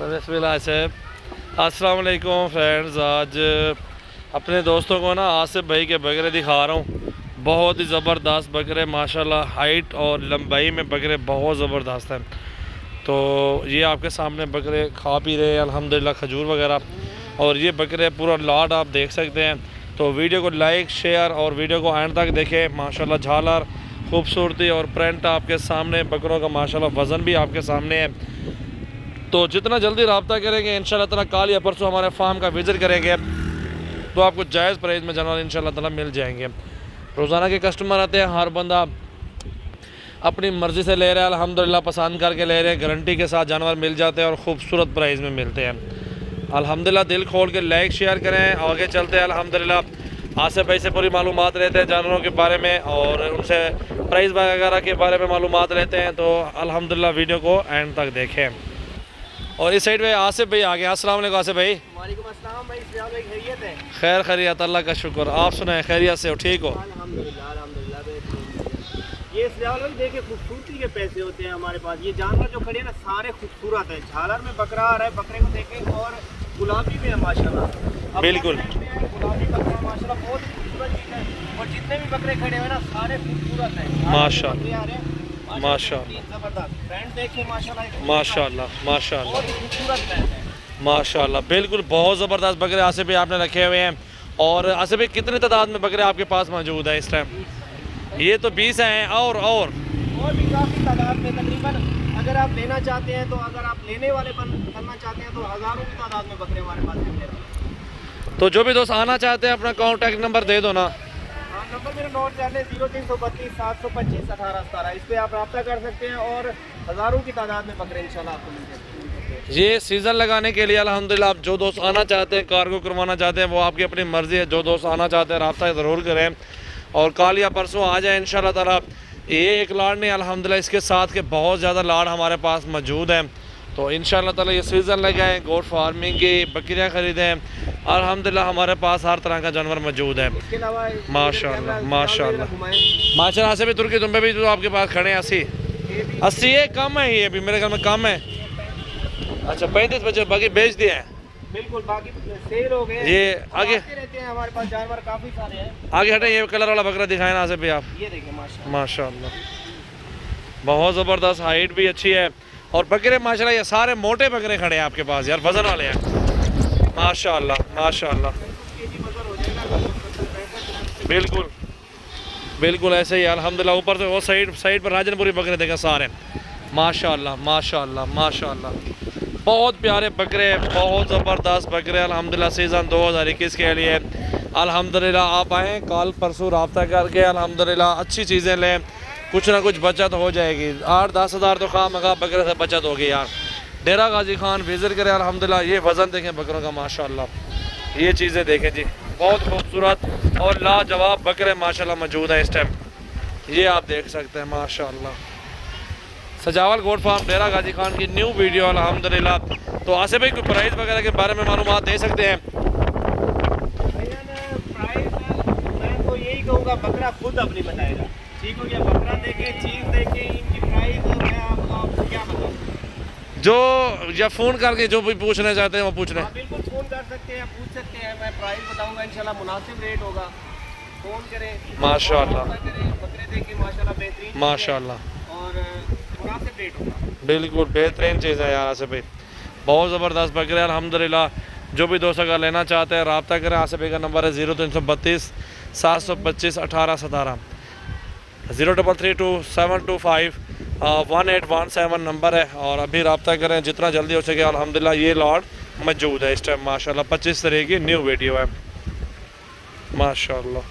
बिस्मिल्लाह से अस्सलाम वालेकुम फ्रेंड्स। आज अपने दोस्तों को ना आसिफ भाई के बकरे दिखा रहा हूँ। बहुत ही ज़बरदस्त बकरे माशाल्लाह, हाइट और लंबाई में बकरे बहुत ज़बरदस्त हैं। तो ये आपके सामने बकरे खा पी रहे हैं अल्हम्दुलिल्लाह, खजूर वगैरह। और ये बकरे पूरा लॉट आप देख सकते हैं। तो वीडियो को लाइक शेयर और वीडियो को एंड तक देखें। माशाल्लाह झालर, खूबसूरती और प्रिंट आपके सामने, बकरों का माशाल्लाह वज़न भी आपके सामने है। तो जितना जल्दी रब्ता करेंगे इंशाल्लाह ताला, कल या परसों हमारे फार्म का विज़िट करेंगे तो आपको जायज़ प्राइस में जानवर इंशाल्लाह ताला मिल जाएंगे। रोज़ाना के कस्टमर आते हैं, हर बंदा अपनी मर्ज़ी से ले रहा है अल्हम्दुलिल्लाह, पसंद करके ले रहे हैं। गारंटी के साथ जानवर मिल जाते हैं और ख़ूबसूरत प्राइस में मिलते हैं अल्हम्दुलिल्लाह। दिल खोल के लाइक शेयर करें। आगे चलते हैं अल्हम्दुलिल्लाह। आसिफ भाई से पूरी मालूमात लेते हैं जानवरों के बारे में और उनसे प्राइस वगैरह के बारे में मालूमात लेते हैं। तो अल्हम्दुलिल्लाह वीडियो को एंड तक देखें। और इस साइड पे आसिफ भाई आ गए। अस्सलाम वालेकुम आसिफ भाई। वालेकुम अस्सलाम भाई, खैरियत है? खैर खैरियत, अल्लाह का शुक्र। आप सुनाए, खैरियत से हो, ठीक हो? अल्हम्दुलिल्लाह अल्हम्दुलिल्लाह। ये सियाल भाई देखिए, खूबसूरती के पैसे होते हैं हमारे पास। ये जानवर जो खड़े हैं ना सारे खूबसूरत है। झालर में बकरा आ रहा है, बकरे को देखें, और गुलाबी में है माशाल्लाह। बिल्कुल गुलाबी बकरा माशाल्लाह बहुत खूबसूरत चीज़ है। और जितने भी बकरे खड़े हुए ना सारे खूबसूरत हैं माशाल्लाह माशाल्लाह जबरदस्त। ब्रांड देखिए माशाल्लाह माशाल्लाह माशाल्लाह बहुत खूबसूरत ब्रांड है माशाल्लाह। बिल्कुल बहुत ज़बरदस्त बकरे आसिफ भाई आपने रखे हुए हैं। और आसिफ भाई कितने तादाद में बकरे आपके पास मौजूद है इस टाइम? ये तो 20 हैं और भी काफ़ी तादाद में तकरीबन। अगर आप लेना चाहते हैं तो, अगर आप लेने वाले करना चाहते हैं तो हज़ारों की तादाद में बकरे हमारे पास हैं। तो जो भी दोस्त आना चाहते हैं अपना कॉन्टैक्ट नंबर दे दो ना। हाँ, नंबर मेरा नोट कर लें, 0332 725 1817। इस पर आप रब्ता कर सकते हैं और हज़ारों की तादाद में बकरे इंशाल्लाह आपको मिल जाएंगे। ये सीज़न लगाने के लिए अल्हम्दुलिल्लाह आप जो दोस्त आना चाहते हैं, कार्गो करवाना चाहते हैं, वो आपकी अपनी मर्ज़ी है। जो दोस्त आना चाहते हैं रब्ता ज़रूर करें और कल या परसों आ जाए इंशाल्लाह ताला। ये एक लाड़ नहीं अल्हम्दुलिल्लाह, इसके साथ के बहुत ज़्यादा लाड़ हमारे पास मौजूद हैं। तो इंशाल्लाह ताला ये सीज़न लगाएँ, गोट फार्मिंग की बकरियाँ ख़रीदें। अल्हम्दुलिल्लाह हमारे पास हर तरह का जानवर मौजूद है माशाल्लाह माशाल्लाह माशाल्लाह। से भी तुर्की दुम्बे भी जो आपके पास खड़े हैं 80 ये कम है, ये भी मेरे घर में कम है। अच्छा 35 बच्चे बाकी बेच दिए हैं? बिल्कुल, बाकी सेल हो गए। ये आगे रहते हैं हमारे पास जानवर काफ़ी सारे हैं। आगे हटे, ये कलर वाला बकरा दिखाए ना आसिफ भाई आप। ये देखिए माशाल्लाह बहुत ज़बरदस्त, हाइट भी अच्छी है। और बकरे माशाल्लाह ये सारे मोटे बकरे खड़े हैं आपके पास यार, वज़न वाले हैं माशाल्लाह माशाल्लाह। बिल्कुल बिल्कुल ऐसे ही अल्हम्दुलिल्लाह। ऊपर से वो साइड पर राजनपुरी बकरे देखें सारे माशाल्लाह माशाल्लाह माशाल्लाह। बहुत प्यारे बकरे, बहुत ज़बरदस्त बकरे अल्हम्दुलिल्लाह। सीज़न 2021 के लिए अल्हम्दुलिल्लाह आप आएँ कल परसों रब्ता करके अल्हम्दुलिल्लाह अच्छी चीज़ें लें, कुछ ना कुछ बचत हो जाएगी। 8-10 हज़ार तो खामखा बकरे से बचत होगी यार। डेरा गाजी खान विज़िट करें अल्हम्दुलिल्लाह। ये वज़न देखें बकरों का माशाल्लाह, ये चीज़ें देखें जी, बहुत खूबसूरत और लाजवाब बकरे माशाल्लाह मौजूद हैं इस टाइम। ये आप देख सकते हैं माशाल्लाह। सजावल गोट फार्म डेरा गाजी खान की न्यू वीडियो अल्हम्दुलिल्लाह। तो आसिफ भाई कोई प्राइस वगैरह के बारे में मालूमात दे सकते हैं? प्राइस मैं तो यही कहूँगा, बकरा खुद अपनी बताएगा। ठीक हो गया, बकरा देखे, चीज़ देखे, इनकी प्राइस मैं आपको क्या बताऊँ। जो या फ़ोन करके जो भी पूछना चाहते हैं वो पूछ लें। बिल्कुल फ़ोन कर सकते हैं, पूछ सकते हैं। मैं प्राइस बताऊँगा इंशाल्लाह, मुनासिब रेट होगा। फ़ोन करें माशाल्लाह, बकरे देखें माशाल्लाह बेहतरीन माशाल्लाह और मुनासिब रेट होगा। बिल्कुल बेहतरीन चीज़ है यार आसिफ भाई, बहुत ज़बरदस्त बकरे अल्हम्दुलिल्लाह। जो भी दोस्त अगर लेना चाहते हैं रब्ता करें। आसिफ भाई का नंबर है 0332 725 1817, 0332 725 1817 नंबर है। और अभी रब्ता करें जितना जल्दी हो सके अल्हम्दुलिल्लाह। ये लॉट मौजूद है इस टाइम माशाल्लाह। 25 तारीख की न्यू वीडियो है माशाल्लाह।